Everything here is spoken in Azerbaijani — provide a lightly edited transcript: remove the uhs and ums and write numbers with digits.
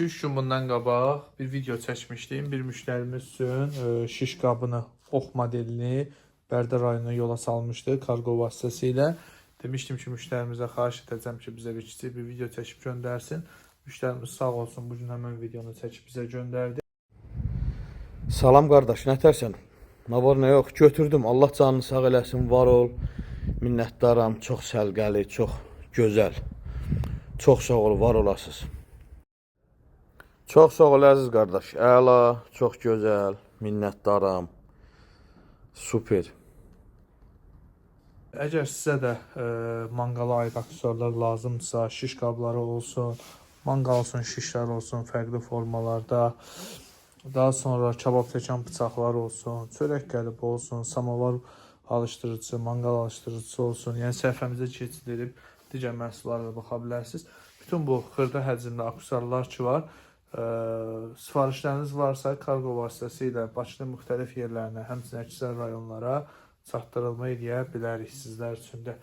2-3 gün bundan qabaq bir video çəkmişdim. Bir müştərimiz üçün şiş qabını, ox modelini Bərdə rayonuna yola salmışdı kargo vasitəsilə. Demişdim ki, müştərimizə xahiş edəcəm ki, bizə bir kiçik bir video çəkib göndərsin. Müştərimiz sağ olsun, bugün həmən videonu çəkib bizə göndərdi. Salam qardaş, nətərsən? Nə var, nə yox? Götürdüm. Allah canını sağ eləsin, var ol. Minnətdaram, çox səlqəli, çox gözəl. Çox sağ ol, var olasınız. Çox sağ ol əziz qardaş. Əla, çox gözəl, minnətdaram. Super. Əgər sizə də manqala aid aksesuarlar lazımdırsa, şiş qabları olsun, manqal olsun, şişlər olsun, fərqli formalarda, daha sonra kabab çəkən bıçaqlar olsun, çörək qəlibi olsun, samovar alışdırıcısı, manqal alışdırıcısı olsun, yəni səhifəmizə keçirilib digər məhsullara da baxa bilərsiniz. Bütün bu xırda həcmli aksesuarlar ki var, sifarişləriniz varsa kargo vasitəsilə Bakının müxtəlif yerlərinə, həmçinin əksər rayonlara çatdırılma edə bilərik sizlər üçün də.